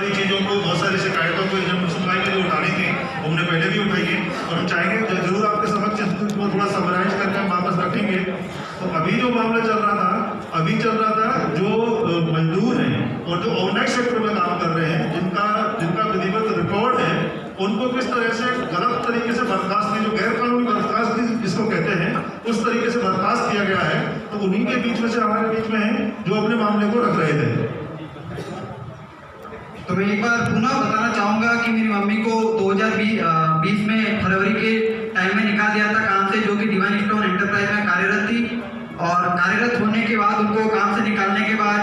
सारी चीज़ों को, बहुत सारी शिकायतों को जब सुनवाई में जो उठानी थी हमने पहले भी उठाई है और हम चाहेंगे जरूर आपके समक्ष इसको थोड़ा समराइज करके हम वापस रखेंगे। तो अभी जो मामला चल रहा था जो मजदूर हैं और जो ऑनलाइन सेक्टर में काम कर रहे हैं, जिनका विधिवत रिकॉर्ड है, उनको किस तरह से गलत तरीके से बर्खास्त की, जो गैर कानूनी बर्खास्त जिसको कहते हैं, उस तरीके से बर्खास्त किया गया है। तो उन्हीं के बीच में से हमारे बीच में हैं जो अपने मामले को रख रहे थे। तो मैं एक बार पुनः बताना चाहूँगा कि मेरी मम्मी को 2020 में फरवरी के टाइम में निकाल दिया था काम से, जो कि डिवाइन स्टोन एंटरप्राइज में कार्यरत थी। और कार्यरत होने के बाद उनको काम से निकालने के बाद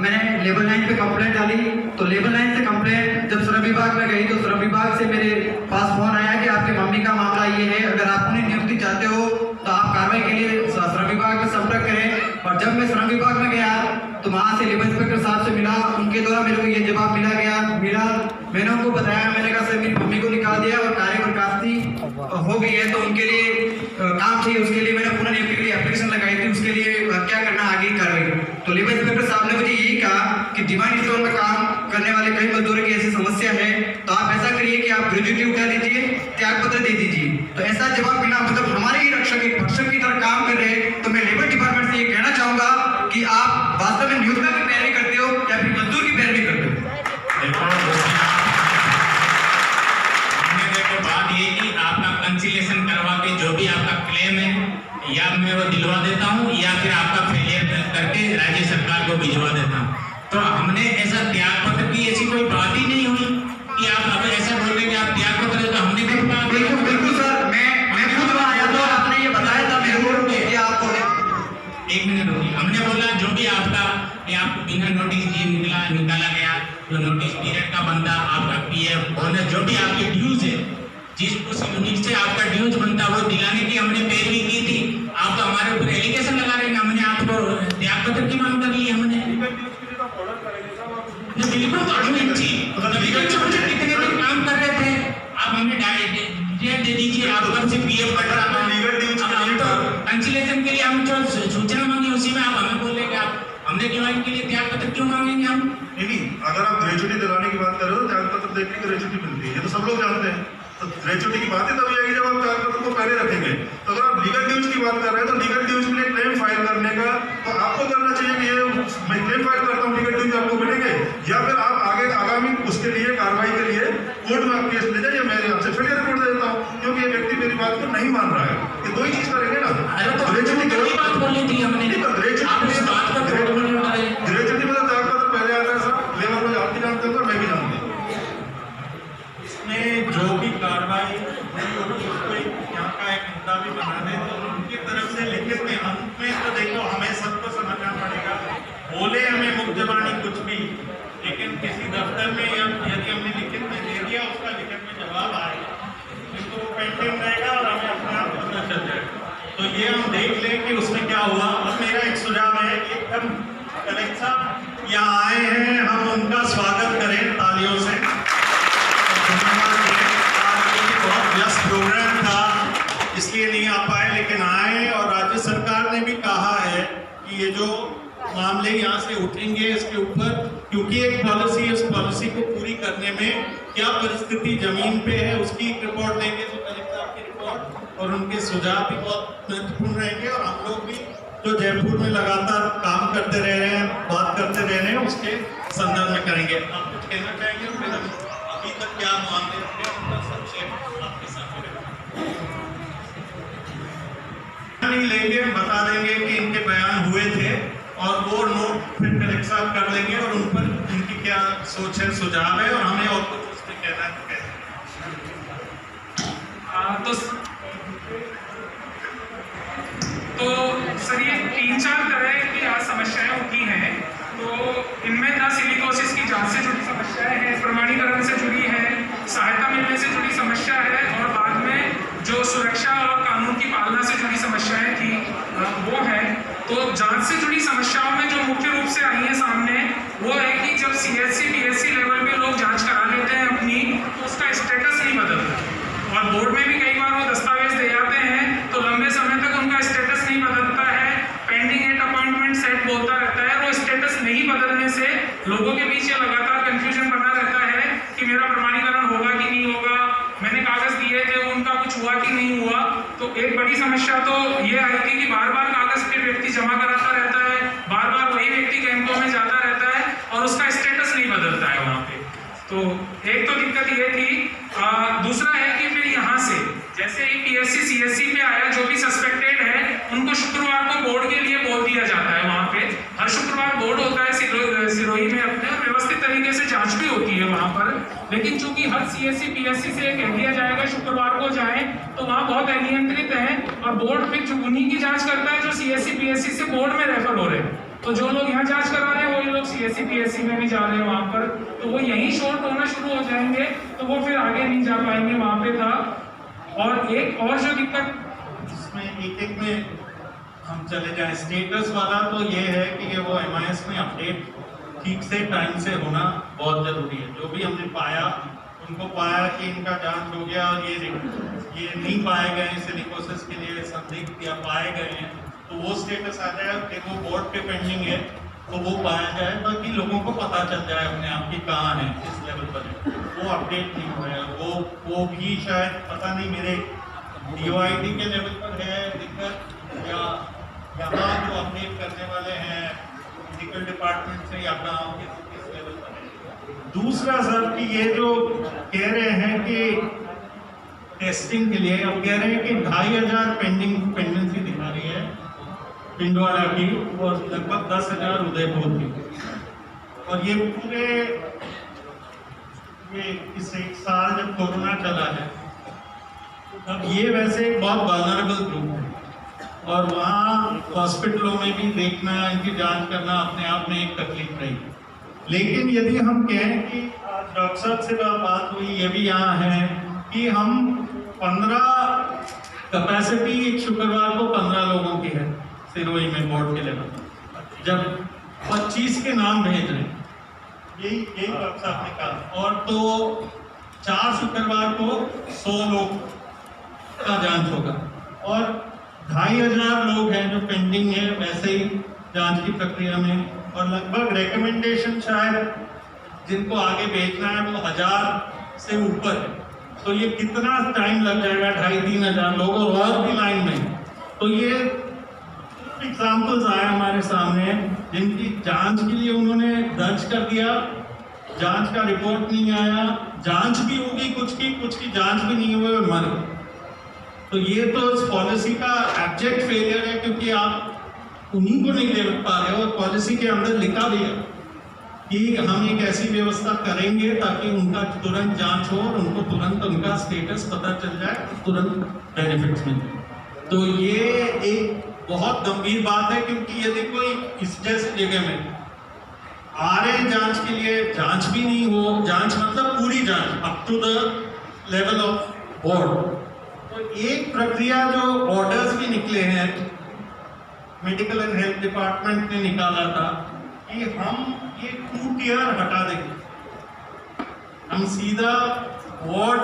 मैंने लेबर लाइन पे कंप्लेंट डाली। तो लेबर लाइन से कंप्लेंट जब श्रम विभाग में गई तो श्रम विभाग से मेरे पास फोन आया कि आपकी मम्मी का मामला ये है, अगर आप उन्हें नियुक्ति चाहते हो तो आप कार्रवाई के लिए श्रम विभाग में संपर्क करें। और जब मैं श्रम विभाग में गया तो वहाँ से लेबर इंस्पेक्टर साहब से मिला, उनके द्वारा मेरे को ये जवाब मिला। मैंने उनको बताया, मैंने कहा सर मेरी मम्मी को निकाल दिया और कार्य बर्खास्ती हो गई है, तो उनके लिए काम चाहिए, उसके लिए मैंने पुनः नियुक्ति के लिए एप्लीकेशन लगाई थी, उसके लिए क्या करना आगे कार्रवाई। तो लेबर इंस्पेक्टर साहब ने मुझे यही कहा कि डिवाइन स्टोर में काम करने वाले कई मजदूरों की ऐसी समस्या है, तो आप ऐसा करिए कि आप ग्रेजुएटी उठा लीजिए, त्याग पत्र दे दीजिए। तो ऐसा जवाब मिला, मतलब हमारे ही रक्षक की तरह काम कर रहे हैं। तो मैं लेबर डिपार्टमेंट से ये कहना चाहूंगा कि आप वास्तव में नियोक्ता की पैरवी करते हो या फिर मजदूर की पैरवी करते हो। देखो बात ये कि आपका कंसिलेशन करवा के जो भी आपका क्लेम है या मैं वो दिलवा देता हूँ या फिर आपका फेलियर करके राज्य सरकार को भिजवा देता हूँ। तो हमने ऐसा त्याग पत्र की ऐसी कोई बात ही नहीं हुई कि आप अब ऐसा बोल रहे कि आप त्याग पत्र तो हमने कहा बिल्कुल सर, मैं खुद वहाँ आया था, आपने ये बताया था मेरे को कि आपको। एक मिनट रुकिए, हमने बोला जो भी आपका आपको बिना नोटिस दिए निकाला गया, जो नोटिस पीरियड का बनता, आपका पीएफ बोनस जो भी आपके ड्यूज है, जिस उस यूनिट से आपका ड्यूज बनता वो दिलाने की हमने पैरवी की थी। आप तो हमारे ऊपर एलिगेशन लगा रहे हैं, हमने आपको त्याग पत्र की मांग कर ली। हमने बिल्कुल कितने दिन काम कर रहे थे आप, हमें डेट दे दीजिए, आप कब से पीएफ कट रहा है, कंसिलेशन के लिए हम जो सूचना मांगी उसी में आप हमें बोल रहे कि आप हमने डिवाइन के लिए त्याग पत्र क्यों मांगेंगे हम? नहीं, अगर आप ग्रेजुएटी दिलाने की बात कर रहे हो तो त्याग पत्र देकर ग्रेजुएटी मिलती है, ये तो सब लोग जानते हैं। तो ग्रेजुएटी की बात ही तभी आएगी जब आप त्याग पत्र को पहले रखेंगे। तो अगर आप लीगल ड्यूज की बात कर रहे हैं तो लीगल ड्यूज के लिए क्लेम फाइल करने का तो आपको करना चाहिए कि ये मैं क्लेम फाइल करता हूँ, लीगल ड्यूज आपको मिलेंगे, या फिर आप आगे आगामी उसके लिए कार्रवाई के लिए कोर्ट में आप केस ले जाइए, मैं आपसे फेलियर रिपोर्ट दे देता हूँ, क्योंकि ये व्यक्ति मेरी बात को नहीं मान रहा है। ये दो ही चीज करेंगे ना। ग्रेजुएटी की बात बोली थी हमने, ग्रेजुएटी में तो त्याग पत्र पहले आता है सर, लेबर को आप भी जानते हो, मैं भी जानता हूँ। इसमें जो भी कार्रवाई हुई होगी उसको यहाँ का एक मुद्दा भी बना दे, तो उनकी तरफ से लिखित में अंत में तो देखो हमें सबको समझना पड़ेगा, बोले हमें मुक्त जबानी कुछ भी, लेकिन किसी दफ्तर में या यदि हमने लिखित में दे दिया उसका लिखित में जवाब आएगा, तो वो पेंडिंग रहेगा और हमें अपने आप पता चल जाएगा। तो ये हम देख लें कि उसमें क्या हुआ। और मेरा एक सुझाव है कि हम कलेक्टर साहब यहाँ आए हैं, हम उनका स्वागत करें तालियों से। बहुत व्यस्त प्रोग्राम था इसलिए नहीं आ पाए, लेकिन आए और राज्य सरकार ने भी कहा है कि ये जो मामले यहाँ से उठेंगे इसके ऊपर, क्योंकि एक पॉलिसी है, उस पॉलिसी को पूरी करने में क्या परिस्थिति जमीन पे है उसकी एक रिपोर्ट देंगे, तो कलेक्टर साहब की रिपोर्ट और उनके सुझाव भी बहुत महत्वपूर्ण रहेंगे। और हम लोग भी जो जयपुर में लगातार काम करते रह रहे हैं, बात करते रह रहे हैं, उसके संदर्भ में करेंगे। आप कुछ कहना चाहेंगे? फिर अभी तक क्या मामले थे उनका संक्षेप आपके सामने नहीं लेंगे, बता देंगे कि इनके बयान हुए थे और वो नोट फिर कलेक्टर साहब कर लेंगे और उन पर इनकी क्या सोच है, सुझाव है, और हमें और कुछ उसमें कहना है तो सर ये 3-4 तरह की आज समस्याएं उठी हैं। तो इनमें ना सिलिकोसिस की जांच से जुड़ी समस्याएं हैं, प्रमाणीकरण से जुड़ी है, सहायता मिलने से जुड़ी समस्या है, और बाद में जो सुरक्षा और कानून की पालना से जुड़ी समस्याएं थी वो है। तो जांच से जुड़ी समस्याओं में जो मुख्य रूप से आई है सामने वो है कि जब CSC BSc लेवल पे लोग जांच करा लेते हैं अपनी, तो उसका स्टेटस नहीं बदलता, और बोर्ड में भी कई बार वो दस्तावेज दे जाते हैं तो लंबे समय तक उनका स्टेटस नहीं बदलता है, पेंडिंग एट अपॉइंटमेंट सेट बोलता रहता है। वो स्टेटस नहीं बदलने से लोगों के बीच ये लगातार कंफ्यूजन तो एक बड़ी समस्या तो ये आएगी कि बार बार कागज फिर व्यक्ति जमा कराता रहता है, बार बार वही व्यक्ति कैंपों में जाता रहता है और उसका स्टेटस नहीं बदलता है वहाँ पे। तो एक तो दिक्कत ये थी। दूसरा है कि फिर यहाँ से जैसे ही पीएससी सीएससी पे आया, जो भी सस्पेक्टेड है उनको शुक्रवार को बोर्ड के लिए बोल दिया जाता है। वहाँ पे हर शुक्रवार बोर्ड होता है सिरोही में अपने, और व्यवस्थित तरीके से जांच भी होती है वहाँ पर। लेकिन चूंकि हर सीएससी पीएससी से कह दिया जाएगा शुक्रवार को जाएं, तो वहाँ बहुत अनियंत्रित है और बोर्ड फिर उन्हीं की जांच करता है जो सीएससी पीएससी से बोर्ड में रेफर हो रहे हैं। तो जो लोग यहाँ जांच करा रहे हैं वही लोग सीएससी पीएससी में भी जा रहे हैं वहाँ पर, तो वो यहीं शॉर्ट होना शुरू हो जाएंगे, तो वो फिर आगे नहीं जा पाएंगे वहाँ पे था। और एक और जो दिक्कत इसमें एक में हम चले जाएं, स्टेटस वाला तो ये है कि वो MIS में अपडेट ठीक से टाइम से होना बहुत जरूरी है। जो भी हमने पाया, उनको पाया कि इनका जांच हो गया और ये नहीं पाए गए सिलिकोसिस के लिए संदिग्ध या पाए गए हैं, तो वो स्टेटस आ जाए कि वो बोर्ड पे पेंडिंग है तो वो पाया जाए, ताकि लोगों को पता चल जाए अपने आप की कहाँ है, किस लेवल पर है। वो अपडेट नहीं हुआ है, वो भी शायद पता नहीं मेरे DOID के लेवल पर है दिक्कत, या यहाँ जो अपडेट करने वाले हैं मेडिकल डिपार्टमेंट से, या गाँव किस लेवल पर है। दूसरा सर कि ये जो कह रहे हैं कि टेस्टिंग के लिए, अब कह रहे हैं कि 2500 पेंडेंसी दिखा रही है पिंडवाड़ा की और लगभग 10,000 उदयपुर की, और ये पूरे इस एक साल जब कोरोना चला है, अब ये वैसे एक बहुत वल्नरेबल ग्रुप है और वहाँ हॉस्पिटलों में भी देखना, इनकी जांच करना अपने आप में एक तकलीफ रही। लेकिन यदि हम कहें कि डॉक्टर साहब से बात हुई, ये भी यहाँ है कि हम 15 कैपेसिटी एक शुक्रवार को 15 लोगों की है सिरोही में बोर्ड के लेवल, जब 25 के नाम भेज रहे, यही डॉक्टर साहब ने कहा, और तो 4 शुक्रवार को 100 लोग का जांच होगा और 2500 लोग हैं जो पेंडिंग है वैसे ही जांच की प्रक्रिया में, और लगभग रिकमेंडेशन शायद जिनको आगे भेजना है वो 1000 से ऊपर है। तो ये कितना टाइम लग जाएगा, 2500-3000 लोग और भी लाइन में। तो ये एग्जाम्पल्स आए हमारे सामने जिनकी जांच के लिए उन्होंने दर्ज कर दिया, जांच का रिपोर्ट नहीं आया, जांच भी होगी कुछ की जांच भी नहीं हुई और मर गए। तो ये तो इस पॉलिसी का एब्जेक्ट फेलियर है, क्योंकि आप उन्हीं को नहीं ले पा रहे हो, और पॉलिसी के अंदर लिखा भी है कि हम एक ऐसी व्यवस्था करेंगे ताकि उनका तुरंत जांच हो और उनको तुरंत उनका स्टेटस पता चल जाए, तुरंत बेनिफिट्स मिले। तो ये एक बहुत गंभीर बात है, क्योंकि यदि कोई इस जैसी जगह में आ रहे हैं जांच के लिए, जांच भी नहीं हो, जांच मतलब पूरी जांच up to the level of board, तो एक प्रक्रिया जो ऑर्डर्स भी निकले हैं मेडिकल एंड हेल्थ डिपार्टमेंट ने निकाला था कि हम ये 2 टियर हटा देंगे, हम सीधा वार्ड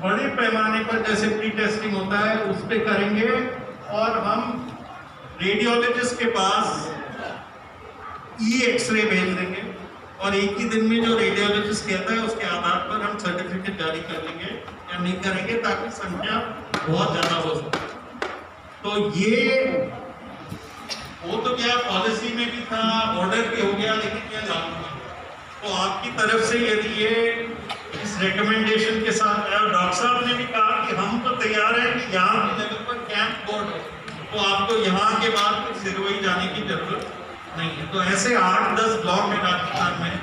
बड़े पैमाने पर जैसे प्री टेस्टिंग होता है उस पे करेंगे, और हम रेडियोलॉजिस्ट के पास एक्सरे भेज देंगे, और एक ही दिन में जो रेडियोलॉजिस्ट कहता है उसके आधार पर हम सर्टिफिकेट जारी कर लेंगे या नहीं करेंगे, ताकि संख्या बहुत ज़्यादा हो सके। तो ये वो तो क्या पॉलिसी में भी था, ऑर्डर भी हो गया, लेकिन यह लागू नहीं। तो आपकी तरफ से यदि ये इस रिकमेंडेशन के साथ, डॉक्टर साहब ने भी कहा कि हम तो तैयार हैं कि यहाँ के लेवल पर कैंप बोर्ड हो, तो आपको यहाँ के बाद सिरोही जाने की जरूरत नहीं है। तो ऐसे 8-10 ब्लॉक है राजस्थान में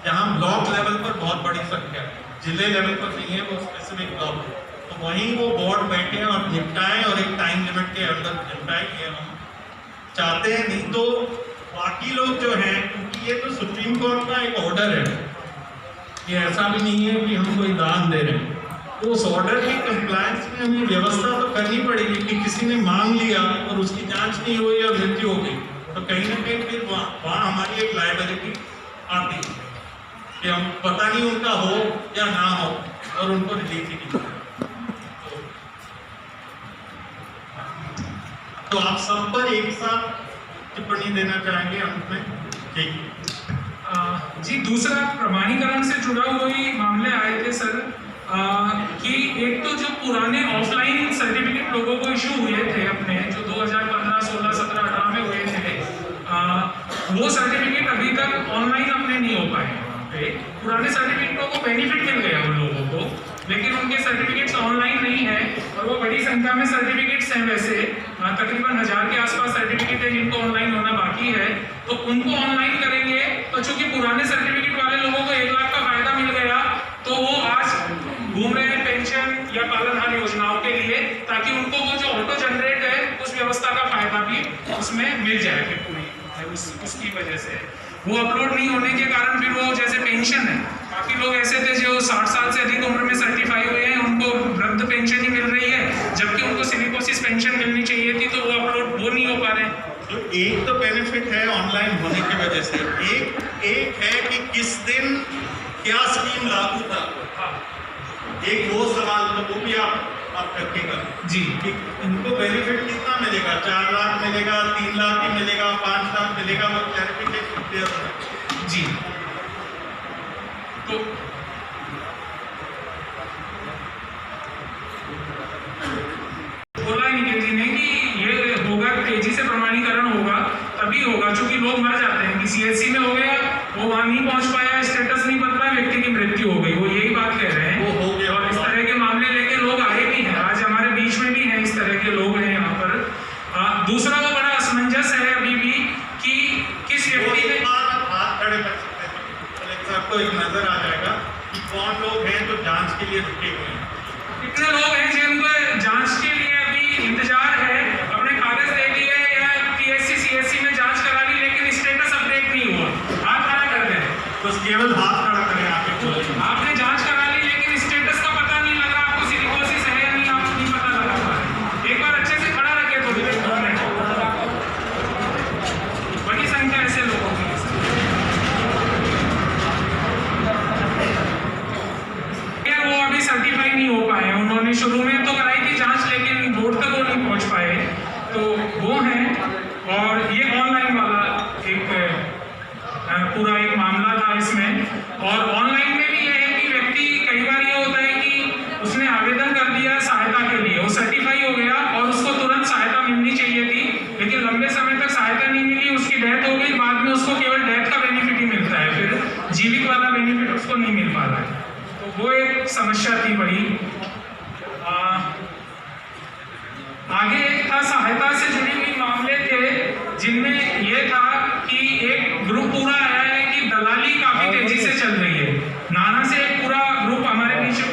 जहाँ ब्लॉक लेवल पर बहुत बड़ी संख्या है, जिले लेवल पर नहीं है, वो स्पेसिफिक ब्लॉक है, तो वहीं वो बोर्ड बैठे और निपटाएं और एक टाइम लिमिट के अंदर निपटाएं, ये हम चाहते हैं। नहीं तो बाकी लोग जो हैं, क्योंकि ये तो सुप्रीम कोर्ट का एक ऑर्डर है, ये ऐसा भी नहीं है कि हम कोई दान दे रहे हैं, तो उस ऑर्डर की कंप्लायंस में हमें व्यवस्था तो करनी पड़ेगी कि किसी ने मांग लिया और उसकी जांच नहीं हुई और मृत्यु हो गई, तो कहीं ना कहीं फिर वहाँ हमारी एक लायबिलिटी आती है कि हम पता नहीं उनका हो या ना हो और उनको रिलीफ ही नहीं। तो आप सब पर एक साथ टिप्पणी देना चाहेंगे अंत में? ठीक है। जी, दूसरा प्रमाणीकरण से जुड़ा हुए ही मामले आए थे सर। कि एक तो जो पुराने ऑफलाइन सर्टिफिकेट लोगों को इशू हुए थे अपने, जो 2015, 16, 17, 18 में हुए थे, वो सर्टिफिकेट अभी तक ऑनलाइन अपने नहीं हो पाए वहाँ पे। पुराने सर्टिफिकेटों को बेनिफिट मिल गया उन लोगों को, लेकिन उनके सर्टिफिकेट्स ऑनलाइन नहीं है, और वो बड़ी संख्या में सर्टिफिकेट्स हैं। वैसे तकरीबन 1000 के आसपास सर्टिफिकेट है जिनको ऑनलाइन होना बाकी है, तो उनको ऑनलाइन करेंगे तो चूंकि पुराने सर्टिफिकेट वाले लोगों को 1 लाख का फायदा मिल गया, तो वो आज घूम रहे हैं पेंशन या पालनहार योजनाओं के लिए, ताकि उनको वो जो ऑटो जनरेट है उस व्यवस्था का फायदा भी उसमें मिल जाए। फिर पूरी उसकी वजह से वो अपलोड नहीं होने के कारण फिर वो जैसे पेंशन है, काफी लोग ऐसे थे जो 60 साल से अधिक उम्र में सर्टिफाई हुए हैं, उनको वृद्ध पेंशन ही मिल रही है, जबकि उनको सिलिकोसिस पेंशन मिलनी चाहिए थी, तो वो अपलोड वो नहीं हो पा रहे हैं। तो एक तो बेनिफिट है ऑनलाइन होने की वजह से, एक है कि किस दिन क्या स्कीम लागू था, एक वो सवाल तो वो भी आप रखिएगा जी, कि इनको बेनिफिट कितना मिलेगा, 4 लाख मिलेगा, 3 लाख ही मिलेगा, 5 लाख मिलेगा, वो क्लैरिफिकेशन क्लियर होना जी। तो बोला निखिल जी ने कि ये होगा, तेजी से प्रमाणीकरण होगा, तभी होगा, चूंकि लोग मर जाते हैं कि सीएससी में हो गया, वो वहां नहीं पहुंच पाया, स्टेटस नहीं बदला, व्यक्ति की मृत्यु हो गई, वो यही बात कह रहे हैं। वो हो गया, और इस तरह के मामले लेके लोग आए भी हैं, आज हमारे बीच में भी हैं इस तरह के लोग हैं यहाँ पर। दूसरा वो बड़ा असमंजस है अभी भी कि किस व्यक्ति ने हाथ खड़े कर सकते हैं, कलेक्टर साहब को एक नजर आ जाएगा कि कौन लोग हैं जो जांच के लिए रुके हुए हैं। कितने लोग हैं जिनको जांच के लिए अभी इंतजार है, अपने कागज दे दिए या पीएससी सीएससी में जांच करा ली, लेकिन स्टेटस अपडेट नहीं हुआ, हाथ खड़ा कर दें, तो केवल हाथ खड़ा करें आके बोले। आपने जांच करा ली लेकिन स्टेटस का पता नहीं लगा, आपको सिलिकोसिस है या नहीं, आपको नहीं पता लगा पा रहे। एक बार अच्छे से खड़ा रखिए थोड़ी देर, 2 मिनट। बड़ी संख्या ऐसे लोगों की वो अभी सर्टिफाई नहीं हो पाए। उन्होंने शुरू में तो कराई थी जांच, लेकिन बोर्ड तक वो नहीं पहुंच पाए, तो वो हैं। और ये ऑनलाइन वाला एक पूरा एक मामला था इसमें। और ऑनलाइन में भी ये है कि व्यक्ति, कई बार ये होता है कि उसने आवेदन कर दिया सहायता के लिए, वो सर्टिफाई हो गया और उसको तुरंत सहायता मिलनी चाहिए थी, लेकिन लंबे समय तक सहायता नहीं मिली, उसकी डेथ हो गई, बाद में उसको केवल डेथ का बेनिफिट ही मिलता है, फिर जीवित वाला बेनिफिट उसको नहीं मिल पा रहा है। तो वो एक समस्या थी बड़ी। आगे एक था सहायता से जुड़ी हुई मामले थे, जिनमें ये था कि एक ग्रुप पूरा आया है कि दलाली काफी तेजी से चल रही है। नाना से एक पूरा ग्रुप हमारे बीच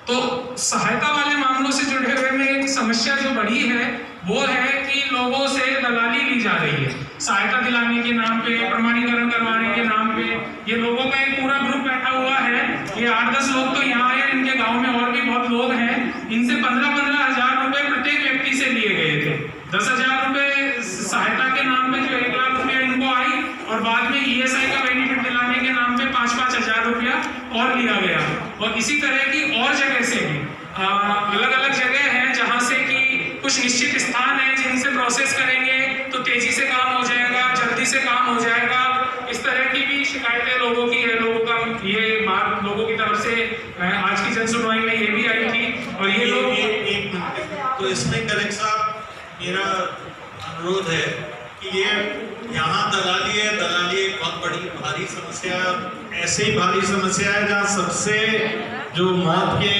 तो सहायता वाले मामलों से जुड़े हुए में एक समस्या जो बड़ी है वो है कि लोगों से दलाली ली जा रही है, सहायता दिलाने के नाम पे, प्रमाणीकरण करवाने के नाम पे। ये लोगों का एक पूरा ग्रुप बैठा हुआ है, ये 8-10 लोग तो यहाँ आए, इनके गांव में और भी बहुत लोग हैं। इनसे 15-15 हजार रुपए प्रत्येक व्यक्ति से लिए गए थे। 10,000 रुपए सहायता के नाम पे जो 1 लाख रुपया इनको आई, और बाद में ESI का बेनिफिट दिलाने के नाम पे 5-5 हजार रुपया और लिया गया। और इसी तरह की और जगह से भी अलग अलग जगह हैं जहां से कि कुछ निश्चित स्थान है जिनसे प्रोसेस करेंगे तो तेजी से काम हो जाएगा, जल्दी से काम हो जाएगा। इस तरह की भी शिकायतें लोगों की है, लोगों का ये बात लोगों की तरफ से आज की जनसुनवाई में ये भी आई थी। और ये लोग एक मिनट, तो इसमें कलेक्टर साहब मेरा अनुरोध है कि ये यहाँ दलाली है, दलाली एक बहुत बड़ी भारी समस्या, ऐसे ही भारी समस्या है जहाँ सबसे जो मौत के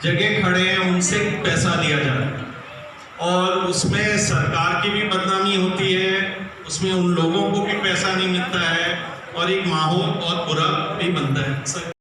जगह खड़े हैं उनसे पैसा लिया जा रहा है, और उसमें सरकार की भी बदनामी होती है, उसमें उन लोगों को भी पैसा नहीं मिलता है, और एक माहौल बहुत बुरा भी बनता है।